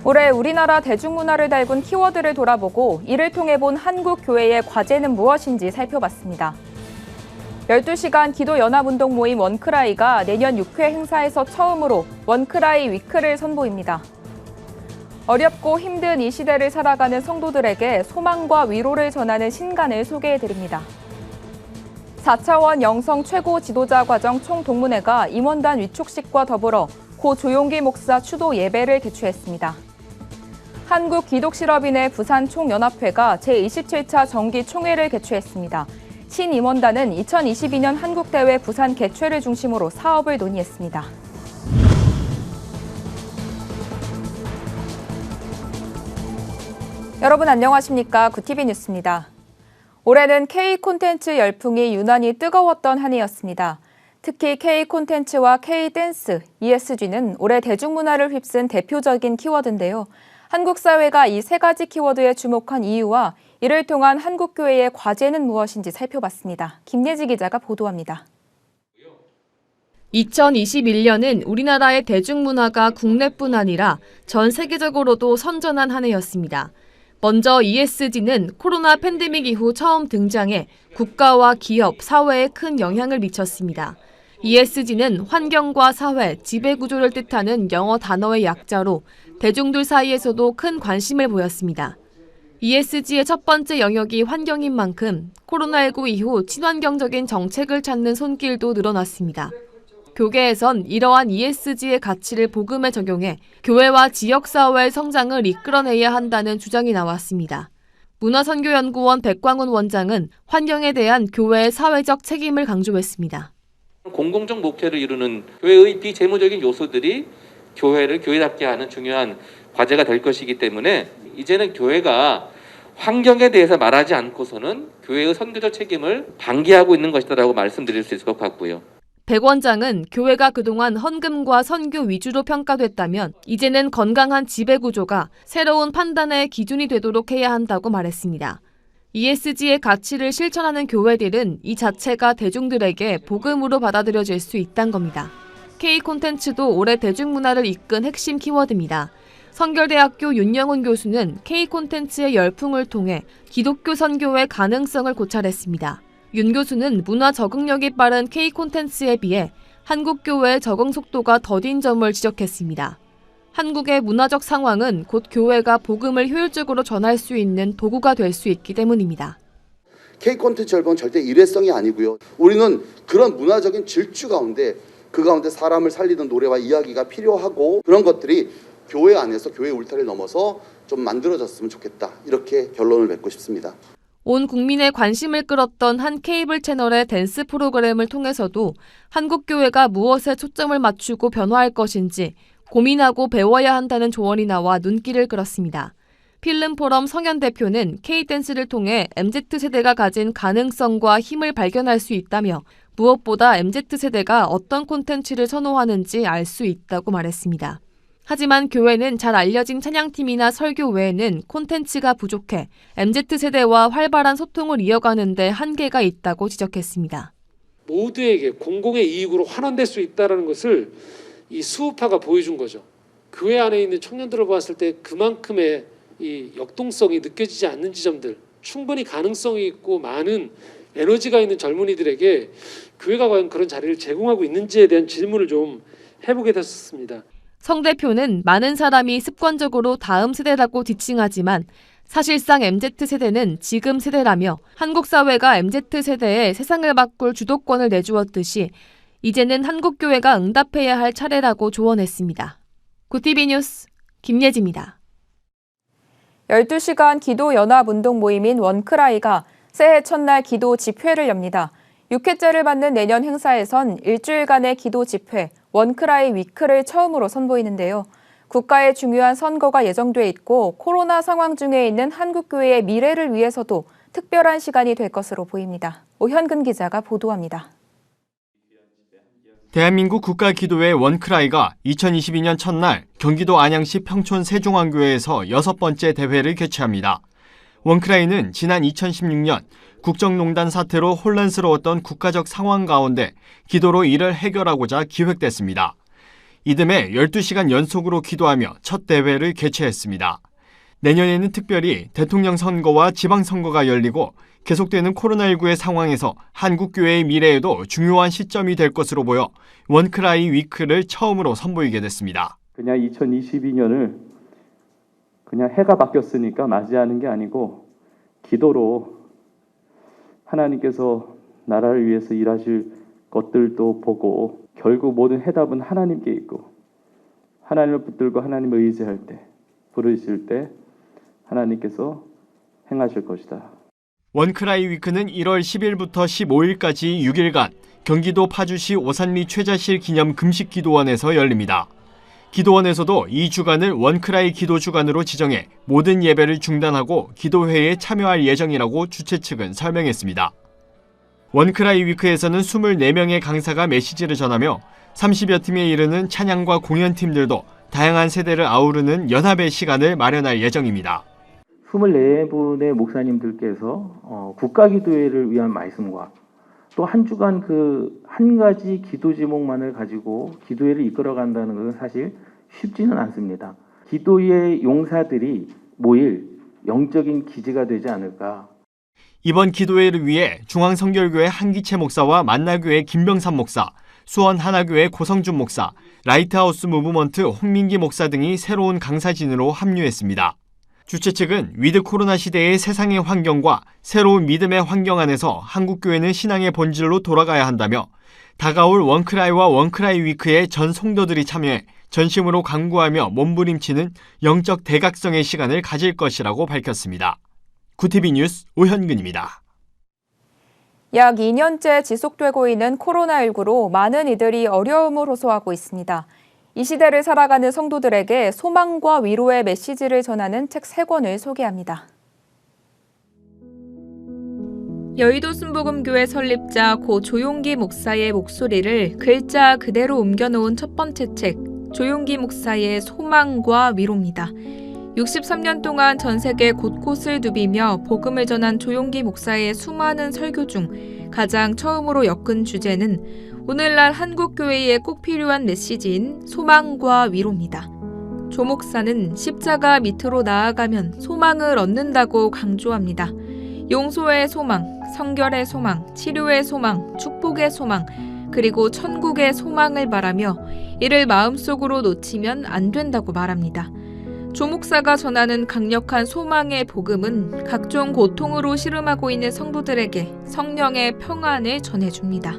올해 우리나라 대중문화를 달군 키워드를 돌아보고 이를 통해 본 한국 교회의 과제는 무엇인지 살펴봤습니다. 12시간 기도연합운동 모임 원크라이가 내년 6회 행사에서 처음으로 원크라이 위크를 선보입니다. 어렵고 힘든 이 시대를 살아가는 성도들에게 소망과 위로를 전하는 신간을 소개해드립니다. 4차원 영성 최고 지도자 과정 총동문회가 임원단 위촉식과 더불어 고 조용기 목사 추도 예배를 개최했습니다. 한국기독실업인회 부산총연합회가 제27차 정기총회를 개최했습니다. 신임원단은 2022년 한국대회 부산 개최를 중심으로 사업을 논의했습니다. 여러분 안녕하십니까? 구티비 뉴스입니다. 올해는 K-콘텐츠 열풍이 유난히 뜨거웠던 한 해였습니다. 특히 K-콘텐츠와 K-댄스, ESG는 올해 대중문화를 휩쓴 대표적인 키워드인데요. 한국 사회가 이 세 가지 키워드에 주목한 이유와 이를 통한 한국교회의 과제는 무엇인지 살펴봤습니다. 김예지 기자가 보도합니다. 2021년은 우리나라의 대중문화가 국내뿐 아니라 전 세계적으로도 선전한 한 해였습니다. 먼저 ESG는 코로나 팬데믹 이후 처음 등장해 국가와 기업, 사회에 큰 영향을 미쳤습니다. ESG는 환경과 사회, 지배구조를 뜻하는 영어 단어의 약자로 대중들 사이에서도 큰 관심을 보였습니다. ESG의 첫 번째 영역이 환경인 만큼 코로나19 이후 친환경적인 정책을 찾는 손길도 늘어났습니다. 교계에선 이러한 ESG의 가치를 복음에 적용해 교회와 지역사회의 성장을 이끌어내야 한다는 주장이 나왔습니다. 문화선교연구원 백광훈 원장은 환경에 대한 교회의 사회적 책임을 강조했습니다. 공공적 목표를 이루는 교회의 비재무적인 요소들이 교회를 교회답게 하는 중요한 과제가 될 것이기 때문에 이제는 교회가 환경에 대해서 말하지 않고서는 교회의 선교적 책임을 방기하고 있는 것이다라고 말씀드릴 수 있을 것 같고요. 백 원장은 교회가 그동안 헌금과 선교 위주로 평가됐다면 이제는 건강한 지배구조가 새로운 판단의 기준이 되도록 해야 한다고 말했습니다. ESG의 가치를 실천하는 교회들은 이 자체가 대중들에게 복음으로 받아들여질 수 있다는 겁니다. K-콘텐츠도 올해 대중문화를 이끈 핵심 키워드입니다. 성결대학교 윤영훈 교수는 K-콘텐츠의 열풍을 통해 기독교 선교의 가능성을 고찰했습니다. 윤 교수는 문화 적응력이 빠른 K-콘텐츠에 비해 한국 교회의 적응 속도가 더딘 점을 지적했습니다. 한국의 문화적 상황은 곧 교회가 복음을 효율적으로 전할 수 있는 도구가 될 수 있기 때문입니다. K-콘텐츠 열풍은 절대 일회성이 아니고요. 우리는 그런 문화적인 질주 가운데 그 가운데 사람을 살리는 노래와 이야기가 필요하고 그런 것들이 교회 안에서 교회 울타리를 넘어서 좀 만들어졌으면 좋겠다. 이렇게 결론을 맺고 싶습니다. 온 국민의 관심을 끌었던 한 케이블 채널의 댄스 프로그램을 통해서도 한국 교회가 무엇에 초점을 맞추고 변화할 것인지 고민하고 배워야 한다는 조언이 나와 눈길을 끌었습니다. 필름포럼 성현 대표는 K-댄스를 통해 MZ세대가 가진 가능성과 힘을 발견할 수 있다며 무엇보다 MZ세대가 어떤 콘텐츠를 선호하는지 알 수 있다고 말했습니다. 하지만 교회는 잘 알려진 찬양팀이나 설교 외에는 콘텐츠가 부족해 MZ세대와 활발한 소통을 이어가는 데 한계가 있다고 지적했습니다. 모두에게 공공의 이익으로 환원될 수 있다는 것을 이 수우파가 보여준 거죠. 교회 안에 있는 청년들을 봤을 때 그만큼의 이 역동성이 느껴지지 않는 지점들, 충분히 가능성이 있고 많은 에너지가 있는 젊은이들에게 교회가 과연 그런 자리를 제공하고 있는지에 대한 질문을 좀 해보게 됐었습니다. 성 대표는 많은 사람이 습관적으로 다음 세대라고 지칭하지만 사실상 MZ세대는 지금 세대라며 한국 사회가 MZ세대에 세상을 바꿀 주도권을 내주었듯이 이제는 한국교회가 응답해야 할 차례라고 조언했습니다. 구티비 뉴스 김예지입니다. 12시간 기도연합운동 모임인 원크라이가 새해 첫날 기도 집회를 엽니다. 6회째를 맞는 내년 행사에선 일주일간의 기도 집회, 원크라이 위크를 처음으로 선보이는데요. 국가의 중요한 선거가 예정돼 있고 코로나 상황 중에 있는 한국교회의 미래를 위해서도 특별한 시간이 될 것으로 보입니다. 오현근 기자가 보도합니다. 대한민국 국가기도회 원크라이가 2022년 첫날 경기도 안양시 평촌 세종왕교회에서 6번째 대회를 개최합니다. 원크라이는 지난 2016년 국정농단 사태로 혼란스러웠던 국가적 상황 가운데 기도로 이를 해결하고자 기획됐습니다. 이듬해 12시간 연속으로 기도하며 첫 대회를 개최했습니다. 내년에는 특별히 대통령 선거와 지방선거가 열리고 계속되는 코로나19의 상황에서 한국교회의 미래에도 중요한 시점이 될 것으로 보여 원크라이 위크를 처음으로 선보이게 됐습니다. 그냥 2022년을 그냥 해가 바뀌었으니까 맞이하는 게 아니고 기도로 하나님께서 나라를 위해서 일하실 것들도 보고 결국 모든 해답은 하나님께 있고 하나님을 붙들고 하나님을 의지할 때 부르실 때 하나님께서 행하실 것이다. 원크라이 위크는 1월 10일부터 15일까지 6일간 경기도 파주시 오산리 최자실 기념 금식기도원에서 열립니다. 기도원에서도 이 주간을 원크라이 기도주간으로 지정해 모든 예배를 중단하고 기도회에 참여할 예정이라고 주최 측은 설명했습니다. 원크라이 위크에서는 24명의 강사가 메시지를 전하며 30여 팀에 이르는 찬양과 공연팀들도 다양한 세대를 아우르는 연합의 시간을 마련할 예정입니다. 24분의 목사님들께서 국가기도회를 위한 말씀과 또 한 주간 그 한 가지 기도 제목만을 가지고 기도회를 이끌어간다는 것은 사실 쉽지는 않습니다. 기도의 용사들이 모일 영적인 기지가 되지 않을까. 이번 기도회를 위해 중앙성결교회 한기채 목사와 만나교회 김병삼 목사, 수원하나교회 고성준 목사, 라이트하우스 무브먼트 홍민기 목사 등이 새로운 강사진으로 합류했습니다. 주최 측은 위드 코로나 시대의 세상의 환경과 새로운 믿음의 환경 안에서 한국교회는 신앙의 본질로 돌아가야 한다며 다가올 원크라이와 원크라이 위크에 전 성도들이 참여해 전심으로 강구하며 몸부림치는 영적 대각성의 시간을 가질 것이라고 밝혔습니다. 구티비 뉴스 오현근입니다. 약 2년째 지속되고 있는 코로나19로 많은 이들이 어려움을 호소하고 있습니다. 이 시대를 살아가는 성도들에게 소망과 위로의 메시지를 전하는 책 3권을 소개합니다. 여의도 순복음교회 설립자 고 조용기 목사의 목소리를 글자 그대로 옮겨놓은 첫 번째 책, 조용기 목사의 소망과 위로입니다. 63년 동안 전 세계 곳곳을 누비며 복음을 전한 조용기 목사의 수많은 설교 중 가장 처음으로 엮은 주제는 오늘날 한국교회에 꼭 필요한 메시지인 소망과 위로입니다. 조 목사는 십자가 밑으로 나아가면 소망을 얻는다고 강조합니다. 용서의 소망, 성결의 소망, 치료의 소망, 축복의 소망, 그리고 천국의 소망을 말하며 이를 마음속으로 놓치면 안 된다고 말합니다. 조 목사가 전하는 강력한 소망의 복음은 각종 고통으로 씨름하고 있는 성도들에게 성령의 평안을 전해줍니다.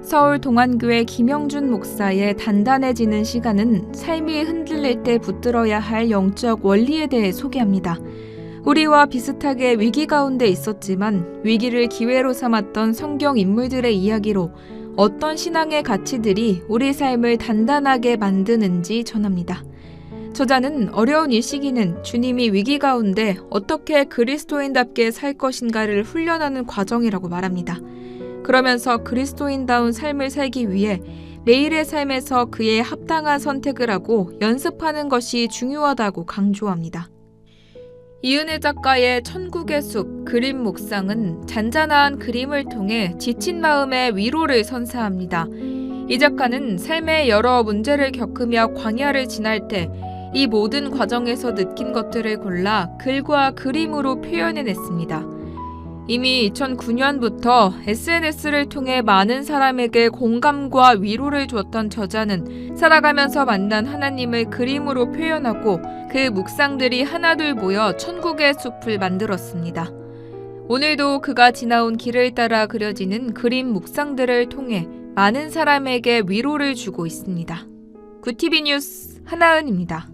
서울 동안교회 김영준 목사의 단단해지는 시간은 삶이 흔들릴 때 붙들어야 할 영적 원리에 대해 소개합니다. 우리와 비슷하게 위기 가운데 있었지만 위기를 기회로 삼았던 성경 인물들의 이야기로 어떤 신앙의 가치들이 우리 삶을 단단하게 만드는지 전합니다. 저자는 어려운 이 시기는 주님이 위기 가운데 어떻게 그리스도인답게 살 것인가를 훈련하는 과정이라고 말합니다. 그러면서 그리스도인다운 삶을 살기 위해 매일의 삶에서 그에 합당한 선택을 하고 연습하는 것이 중요하다고 강조합니다. 이은혜 작가의 천국의 숲 그림 묵상은 잔잔한 그림을 통해 지친 마음의 위로를 선사합니다. 이 작가는 삶의 여러 문제를 겪으며 광야를 지날 때 이 모든 과정에서 느낀 것들을 골라 글과 그림으로 표현해냈습니다. 이미 2009년부터 SNS를 통해 많은 사람에게 공감과 위로를 줬던 저자는 살아가면서 만난 하나님을 그림으로 표현하고 그 묵상들이 하나둘 모여 천국의 숲을 만들었습니다. 오늘도 그가 지나온 길을 따라 그려지는 그림 묵상들을 통해 많은 사람에게 위로를 주고 있습니다. 구티비 뉴스 하나은입니다.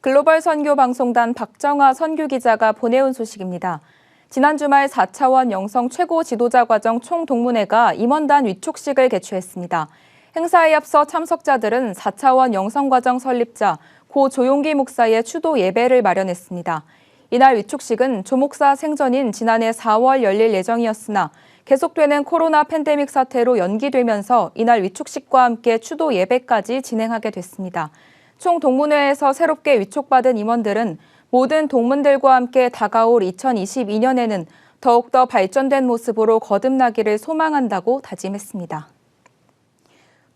글로벌 선교 방송단 박정아 선교기자가 보내온 소식입니다. 지난 주말 4차원 영성 최고 지도자 과정 총동문회가 임원단 위촉식을 개최했습니다. 행사에 앞서 참석자들은 4차원 영성과정 설립자 고 조용기 목사의 추도 예배를 마련했습니다. 이날 위촉식은 조 목사 생전인 지난해 4월 열릴 예정이었으나 계속되는 코로나 팬데믹 사태로 연기되면서 이날 위촉식과 함께 추도 예배까지 진행하게 됐습니다. 총동문회에서 새롭게 위촉받은 임원들은 모든 동문들과 함께 다가올 2022년에는 더욱더 발전된 모습으로 거듭나기를 소망한다고 다짐했습니다.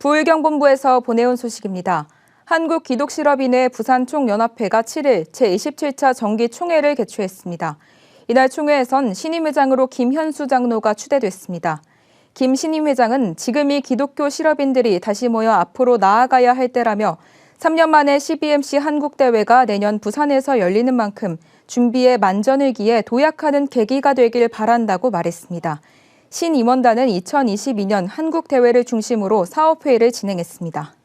부의경본부에서 보내온 소식입니다. 한국기독실업인회 부산총연합회가 7일 제27차 정기총회를 개최했습니다. 이날 총회에선 신임회장으로 김현수 장로가 추대됐습니다. 김 신임회장은 지금이 기독교 실업인들이 다시 모여 앞으로 나아가야 할 때라며 3년 만에 CBMC 한국대회가 내년 부산에서 열리는 만큼 준비에 만전을 기해 도약하는 계기가 되길 바란다고 말했습니다. 신 임원단은 2022년 한국대회를 중심으로 사업회의를 진행했습니다.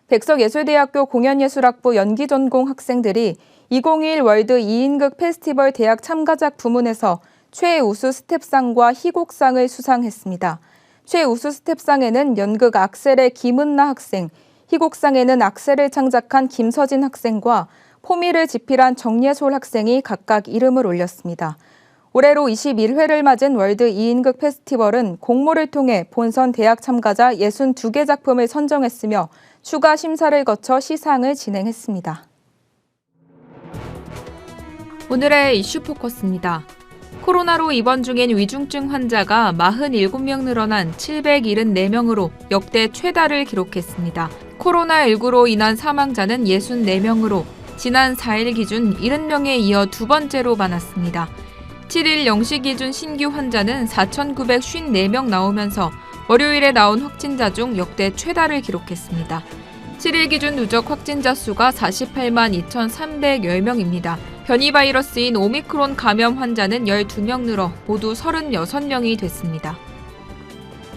백석예술대학교 공연예술학부 연기전공 학생들이 2021 월드 2인극 페스티벌 대학 참가작 부문에서 최우수 스텝상과 희곡상을 수상했습니다. 최우수 스텝상에는 연극 악셀의 김은나 학생, 희곡상에는 악셀을 창작한 김서진 학생과 포미를 집필한 정예솔 학생이 각각 이름을 올렸습니다. 올해로 21회를 맞은 월드 2인극 페스티벌은 공모를 통해 본선 대학 참가자 62개 작품을 선정했으며 추가 심사를 거쳐 시상을 진행했습니다. 오늘의 이슈 포커스입니다. 코로나로 입원 중인 위중증 환자가 47명 늘어난 774명으로 역대 최다를 기록했습니다. 코로나19로 인한 사망자는 64명으로 지난 4일 기준 70명에 이어 두 번째로 많았습니다. 7일 0시 기준 신규 환자는 4,954명 나오면서 월요일에 나온 확진자 중 역대 최다를 기록했습니다. 7일 기준 누적 확진자 수가 48만 2,310명입니다. 변이 바이러스인 오미크론 감염 환자는 12명 늘어 모두 36명이 됐습니다.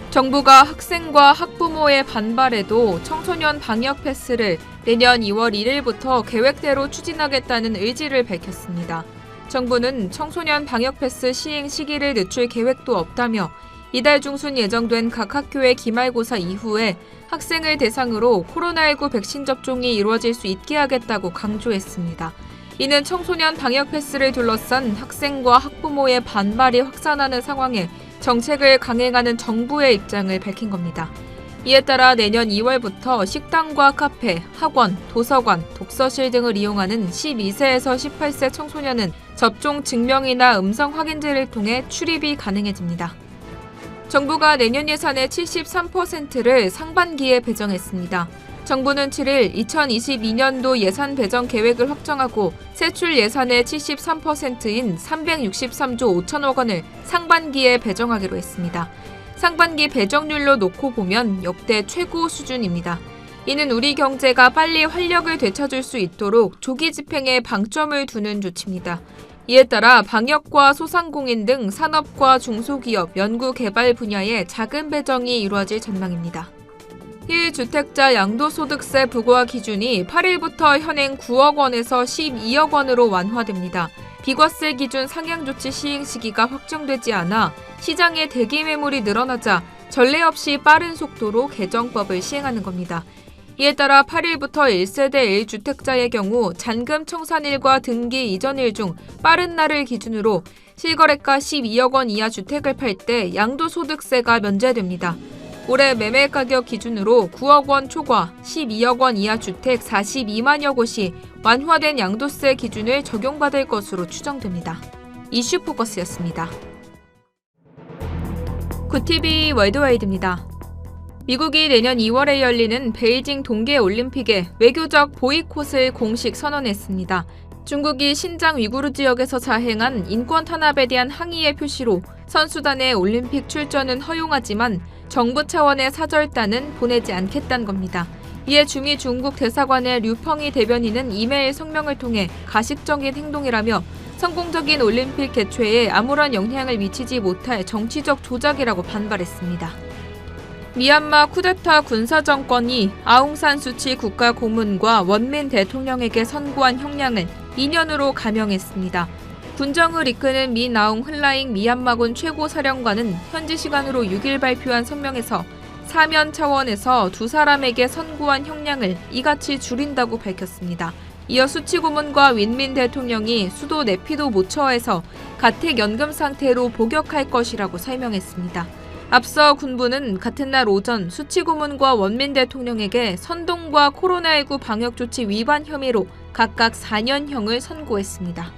정부가 학생과 학부모의 반발에도 청소년 방역 패스를 내년 2월 1일부터 계획대로 추진하겠다는 의지를 밝혔습니다. 정부는 청소년 방역 패스 시행 시기를 늦출 계획도 없다며 이달 중순 예정된 각 학교의 기말고사 이후에 학생을 대상으로 코로나19 백신 접종이 이루어질 수 있게 하겠다고 강조했습니다. 이는 청소년 방역 패스를 둘러싼 학생과 학부모의 반발이 확산하는 상황에 정책을 강행하는 정부의 입장을 밝힌 겁니다. 이에 따라 내년 2월부터 식당과 카페, 학원, 도서관, 독서실 등을 이용하는 12세에서 18세 청소년은 접종 증명이나 음성 확인제를 통해 출입이 가능해집니다. 정부가 내년 예산의 73%를 상반기에 배정했습니다. 정부는 7일 2022년도 예산 배정 계획을 확정하고 세출 예산의 73%인 363조 5천억 원을 상반기에 배정하기로 했습니다. 상반기 배정률로 놓고 보면 역대 최고 수준입니다. 이는 우리 경제가 빨리 활력을 되찾을 수 있도록 조기 집행에 방점을 두는 조치입니다. 이에 따라 방역과 소상공인 등 산업과 중소기업, 연구개발 분야에 자금 배정이 이루어질 전망입니다. 1주택자 양도소득세 부과 기준이 8일부터 현행 9억 원에서 12억 원으로 완화됩니다. 비과세 기준 상향 조치 시행 시기가 확정되지 않아 시장에 대기 매물이 늘어나자 전례 없이 빠른 속도로 개정법을 시행하는 겁니다. 이에 따라 8일부터 1세대 1주택자의 경우 잔금 청산일과 등기 이전일 중 빠른 날을 기준으로 실거래가 12억 원 이하 주택을 팔 때 양도소득세가 면제됩니다. 올해 매매가격 기준으로 9억 원 초과 12억 원 이하 주택 42만여 곳이 완화된 양도세 기준을 적용받을 것으로 추정됩니다. 이슈 포커스였습니다. 굿TV 월드와이드입니다. 미국이 내년 2월에 열리는 베이징 동계올림픽에 외교적 보이콧을 공식 선언했습니다. 중국이 신장 위구르 지역에서 자행한 인권 탄압에 대한 항의의 표시로 선수단의 올림픽 출전은 허용하지만 정부 차원의 사절단은 보내지 않겠다는 겁니다. 이에 주미 중국 대사관의 류펑이 대변인은 이메일 성명을 통해 가식적인 행동이라며 성공적인 올림픽 개최에 아무런 영향을 미치지 못할 정치적 조작이라고 반발했습니다. 미얀마 쿠데타 군사정권이 아웅산 수치 국가고문과 원민 대통령에게 선고한 형량을 2년으로 감형했습니다. 군정을 이끄는 민 아웅 흘라잉 미얀마군 최고사령관은 현지 시간으로 6일 발표한 성명에서 사면 차원에서 두 사람에게 선고한 형량을 이같이 줄인다고 밝혔습니다. 이어 수치 고문과 윈민 대통령이 수도 네피도 모처에서 가택연금 상태로 복역할 것이라고 설명했습니다. 앞서 군부는 같은 날 오전 수치 고문과 원민 대통령에게 선동과 코로나19 방역조치 위반 혐의로 각각 4년형을 선고했습니다.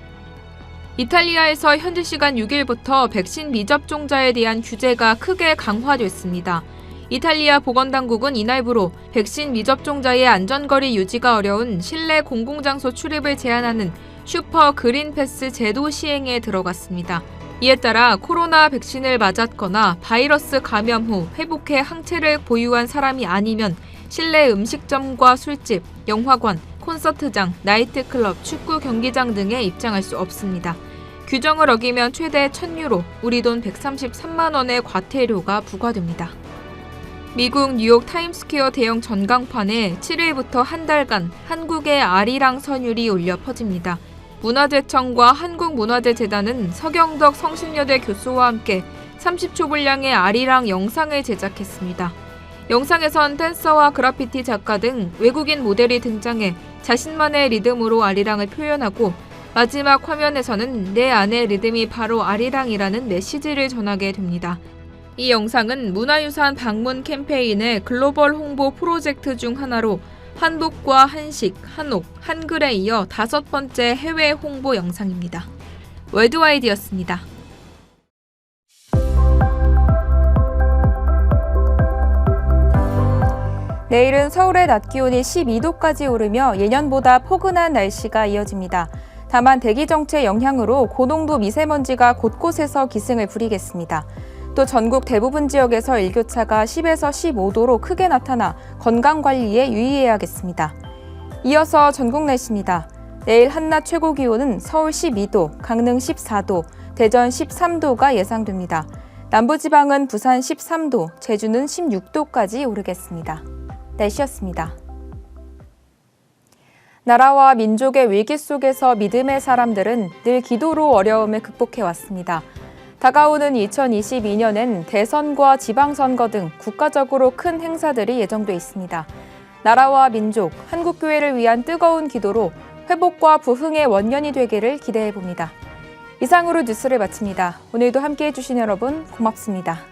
이탈리아에서 현지 시간 6일부터 백신 미접종자에 대한 규제가 크게 강화됐습니다. 이탈리아 보건당국은 이날부로 백신 미접종자의 안전거리 유지가 어려운 실내 공공장소 출입을 제한하는 슈퍼 그린 패스 제도 시행에 들어갔습니다. 이에 따라 코로나 백신을 맞았거나 바이러스 감염 후 회복해 항체를 보유한 사람이 아니면 실내 음식점과 술집, 영화관, 콘서트장, 나이트클럽, 축구 경기장 등에 입장할 수 없습니다. 규정을 어기면 최대 1,000유로, 우리 돈 133만 원의 과태료가 부과됩니다. 미국 뉴욕 타임스퀘어 대형 전광판에 7일부터 한 달간 한국의 아리랑 선율이 울려 퍼집니다. 문화재청과 한국문화재재단은 서경덕 성신여대 교수와 함께 30초 분량의 아리랑 영상을 제작했습니다. 영상에선 댄서와 그래피티 작가 등 외국인 모델이 등장해 자신만의 리듬으로 아리랑을 표현하고 마지막 화면에서는 내 안의 리듬이 바로 아리랑이라는 메시지를 전하게 됩니다. 이 영상은 문화유산 방문 캠페인의 글로벌 홍보 프로젝트 중 하나로 한복과 한식, 한옥, 한글에 이어 5번째 해외 홍보 영상입니다. 월드와이드였습니다. 내일은 서울의 낮 기온이 12도까지 오르며 예년보다 포근한 날씨가 이어집니다. 다만 대기 정체의 영향으로 고농도 미세먼지가 곳곳에서 기승을 부리겠습니다. 또 전국 대부분 지역에서 일교차가 10에서 15도로 크게 나타나 건강관리에 유의해야겠습니다. 이어서 전국 날씨입니다. 내일 한낮 최고 기온은 서울 12도, 강릉 14도, 대전 13도가 예상됩니다. 남부지방은 부산 13도, 제주는 16도까지 오르겠습니다. 날씨였습니다. 나라와 민족의 위기 속에서 믿음의 사람들은 늘 기도로 어려움을 극복해왔습니다. 다가오는 2022년엔 대선과 지방선거 등 국가적으로 큰 행사들이 예정돼 있습니다. 나라와 민족, 한국교회를 위한 뜨거운 기도로 회복과 부흥의 원년이 되기를 기대해봅니다. 이상으로 뉴스를 마칩니다. 오늘도 함께해 주신 여러분 고맙습니다.